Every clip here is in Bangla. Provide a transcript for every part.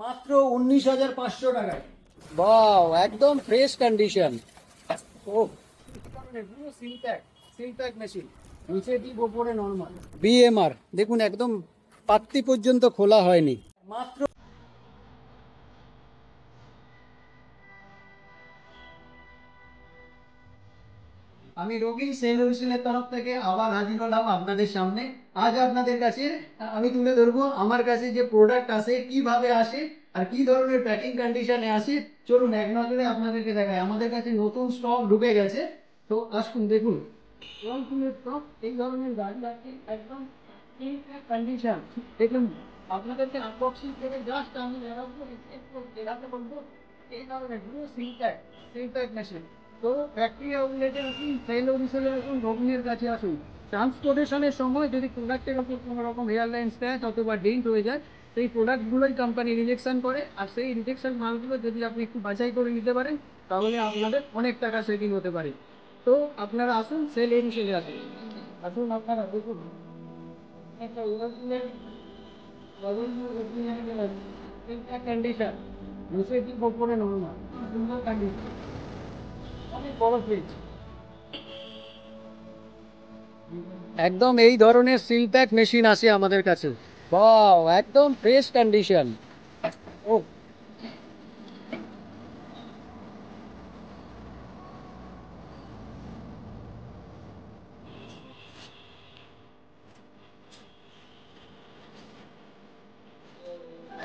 মাত্র 19,500 টাকায়। বাও, একদম ফ্রেশ কন্ডিশন। ও পুরো সিলপ্যাক মেশিন, নিচে ডিপ ওপরে নরমাল বিএমআর। দেখুন একদম পাত্তি পর্যন্ত খোলা হয়নি। মাত্র আমি রবিন সেল হোলসেলের তরফ থেকে আবার হাজির হলাম আপনাদের সামনে। আজ আপনাদের কাছে আমি তুলে ধরবো আমার কাছে যে প্রোডাক্ট আসে, কিভাবে আসে আর কি ধরনের প্যাকিং কন্ডিশনে আসে। চলুন এক নজরে আপনাদেরকে দেখাই। আমাদের কাছে নতুন স্টক ঢুকে গেছে, তো আসুন দেখুন। স্টক এই ধরনের গাড়ি আছে, একদম কন্ডিশন। দেখুন আপনাদেরকে আনবক্সিং করে জাস্ট আমি দেখাতে বলবো। এই ধরনের পুরো সিলপ্যাক মেশিন। তো ফ্যাক্টরি আউটলেটে আসুন, সেল হোলসেলে আসুন, রবিনের কাছে আসুন। ট্রান্সপোর্টেশনের সময় যদি প্রোডাক্টের ওপর কোনো রকম এয়ারলাইন স্ক্র্যাচ অথবা ডেন্ট হয়ে যায়, সেই প্রোডাক্টগুলোই কোম্পানি রিজেকশন করে। আর সেই রিজেকশন মালগুলো যদি আপনি একটু বাছাই করে নিতে পারেন, তাহলে আপনাদের অনেক টাকা সেভিং হতে পারে। তো আপনারা আসুন, সেল হোলসেলে আসুন। আসুন আপনারা দেখুন একটা কন্ডিশন, নিচে ডিপ ওপরে নরমাল, সুন্দর কন্ডিশন, অনেক বড় ফ্রিজ। একদম এই ধরনের সিলপ্যাক মেশিন আছে আমাদের কাছে। বাও, একদম ফ্রেশ কন্ডিশন। ও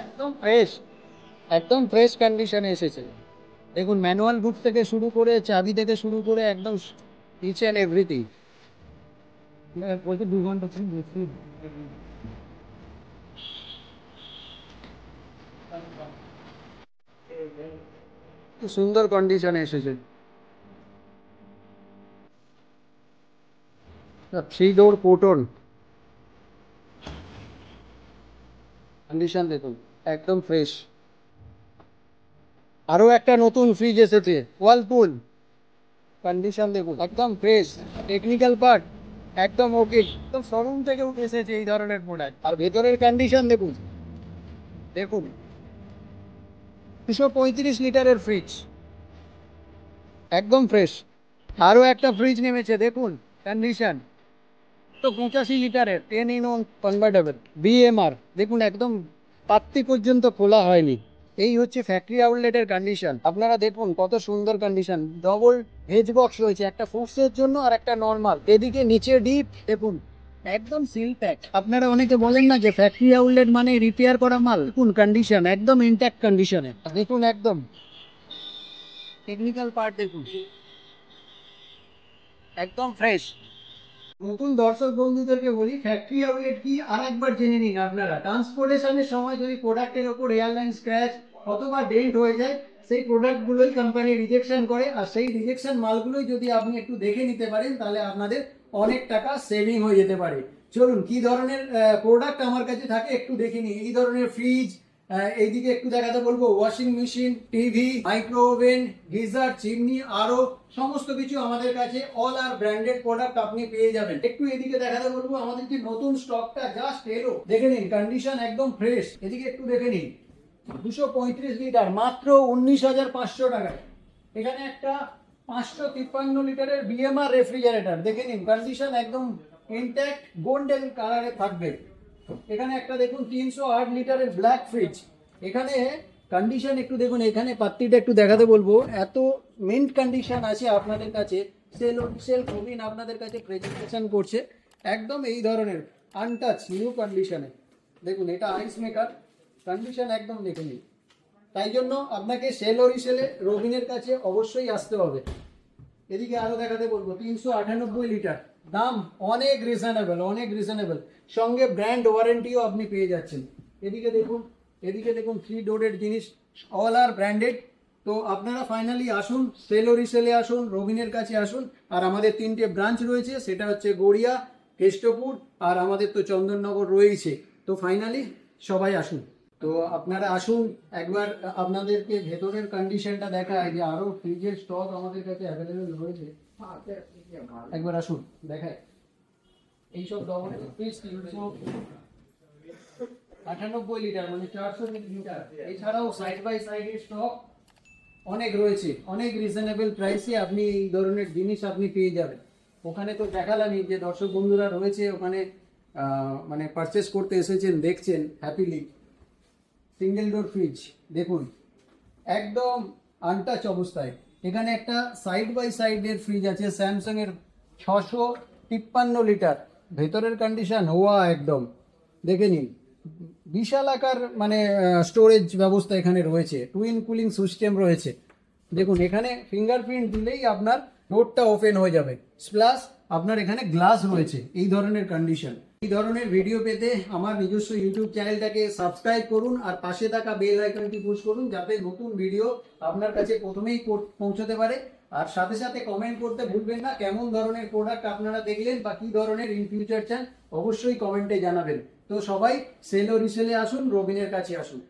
একদম ফ্রেশ, একদম ফ্রেশ কন্ডিশনে এসেছে। দেখুন ম্যানুয়াল বুক থেকে শুরু করে, চাবি থেকে শুরু করে, একদম ইচ অ্যান্ড এভরিথিং। বলতে 2 ঘন্টা বেশি। সুন্দর কন্ডিশনে এসেছে। থ্রি ডোর পোর্টন কন্ডিশন দেখুন, একদম ফ্রেশ। আরো একটা নতুন ফ্রিজ এসেছে, ওয়ালপুল। কন্ডিশন দেখুন, একদম ফ্রেশ। টেকনিক্যাল পার্ট একদম ওকে, একদম শোরুম থেকে উঠে এসেছে এই ধরনের প্রোডাক্ট। আর ভেতরের কন্ডিশন দেখুন, দেখুন 235 লিটারের ফ্রিজ, একদম ফ্রেশ। আরো একটা ফ্রিজ নেমেছে, দেখুন কন্ডিশন তো 85 লিটারের 10-in-1 কনভার্টেবল বিএমআর। দেখুন একদম পাত্তি পর্যন্ত খোলা হয়নি। এই হচ্ছে ফ্যাক্টরি আউটলেটের কন্ডিশন। আপনারা দেখুন কত সুন্দর কন্ডিশন। ডবল হেজ বক্স রয়েছে, একটা ফোর্সের জন্য আর একটা নর্মাল। এদিকে নিচে ডিপ দেখুন, একদম সিল প্যাক। আপনারা অনেকে বলেন না যে ফ্যাক্টরি আউটলেট মানে রিপেয়ার করা মাল। দেখুন কন্ডিশন একদম ইনট্যাক্ট কন্ডিশনে। দেখুন একদম টেকনিক্যাল পার্ট দেখুন, একদম ফ্রেশ। নতুন দর্শক বন্ধুদেরকে বলি, ফ্যাক্টরি আউটলেট কি আর একবার জেনে নিন। আপনারা ট্রান্সপোর্টেশনের সময় যদি প্রোডাক্টের ওপর এয়ারলাইন স্ক্র্যাচ অথবা ডেন্ট হয়ে যায়, সেই প্রোডাক্টগুলোই কোম্পানি রিজেকশন করে। আর সেই রিজেকশন মালগুলোই যদি আপনি একটু দেখে নিতে পারেন, তাহলে আপনাদের অনেক টাকা সেভিং হয়ে যেতে পারে। চলুন কি ধরনের প্রোডাক্ট আমার কাছে থাকে একটু দেখে নিই। এই ধরনের ফ্রিজ, এইদিকে একটু দেখাতে বলবো washing machine, TV, micro oven, geyser, chimney, আরো সমস্ত কিছু আমাদের কাছে অল আর ব্র্যান্ডেড প্রোডাক্ট আপনি পেয়ে যাবেন। একটু এদিকে দেখাতে বলবো আমাদের যে নতুন স্টকটা জাস্ট এলো, দেখে নিন কন্ডিশন একদম ফ্রেশ। এদিকে একটু দেখে নিন, 235 লিটার মাত্র 19,500 টাকায়। এখানে একটা 553 লিটারের বিএমআর রেফ্রিজারেটর, দেখে নিন কন্ডিশন একদম ইনট্যাক্ট, গোল্ডেন কালারে থাকবে। এখানে একটা দেখুন 308 লিটারের ব্ল্যাক ফ্রিজ। এখানে কন্ডিশন একটু দেখুন, এখানে পাত্তিটা একটু দেখাতে বলবো, এত মিন্ট কন্ডিশন আছে আপনাদের কাছে। সেল প্রবীণ আপনাদের কাছে প্রেজেন্টেশন করছে, একদম এই ধরনের আনটাচ নিউ কন্ডিশনে। দেখুন এটা আইস মেকার, কন্ডিশন একদম দেখে নিন। তাই জন্য আপনাকে সেল হোলসেলে রবিনের কাছে অবশ্যই আসতে হবে। এদিকে আরো দেখাতে বলবো 398 লিটার, দাম অনেক রিজনেবল, অনেক রিজনেবল, সঙ্গে ব্র্যান্ড ওয়ারেন্টিও আপনি পেয়ে যাচ্ছেন। এদিকে দেখুন, এদিকে দেখুন থ্রি ডোরের জিনিস, অল আর ব্র্যান্ডেড। তো আপনারা ফাইনালি আসুন, সেল হোলসেলে আসুন, রবিনের কাছে আসুন। আর আমাদের 3টে ব্রাঞ্চ রয়েছে, সেটা হচ্ছে গড়িয়া, কেষ্টপুর আর আমাদের তো চন্দননগর রয়েছে। তো ফাইনালি সবাই আসুন। তো আপনারা আসুন একবার, আপনাদেরকে ভেতরের কন্ডিশনটা দেখায় যে আরো ফ্রিজের স্টক আমাদের কাছে অ্যাভেলেবেল রয়েছে। একবার আসুন দেখায়। এইসব ডবল ফ্রিজ 300 98 লিটার মানে 400 লিটার। এছাড়াও সাইড বাই সাইডের স্টক অনেক রয়েছে, অনেক রিজনেবল প্রাইসে আপনি এই ধরনের জিনিস আপনি পেয়ে যাবেন। ওখানে তো দেখালামই যে দর্শক বন্ধুরা রয়েছে ওখানে মানে পারচেস করতে এসেছেন, দেখছেন হ্যাপিলি। সিঙ্গেল ডোর ফ্রিজ দেখুন একদম আনটাচ অবস্থায়। এখানে একটা সাইড বাই সাইডের ফ্রিজ আছে স্যামসাং এর 653 লিটার, ভেতরের কন্ডিশন ওয়া একদম দেখে নিন। বিশাল আকার মানে স্টোরেজ ব্যবস্থা এখানে রয়েছে, টুইন কুলিং সিস্টেম রয়েছে। দেখুন এখানে ফিঙ্গারপ্রিন্ট দিলেই আপনার ডোরটা ওপেন হয়ে যাবে, প্লাস আপনার এখানে গ্লাস রয়েছে। এই ধরনের কন্ডিশন। এই ধরনের ভিডিও পেতে আমার নিজস্ব ইউটিউব চ্যানেলটাকে সাবস্ক্রাইব করুন আর পাশে থাকা বেল আইকনটি পুশ করুন, যাতে নতুন ভিডিও আপনার কাছে প্রথমেই পৌঁছতে পারে। আর সাথে সাথে কমেন্ট করতে ভুলবেন না কেমন ধরনের প্রোডাক্ট আপনারা দেখলেন বা কি ধরনের ইন ফিউচার চান, অবশ্যই কমেন্টে জানাবেন। তো সবাই সেল ও রিসেলে আসুন, রবিনের কাছে আসুন।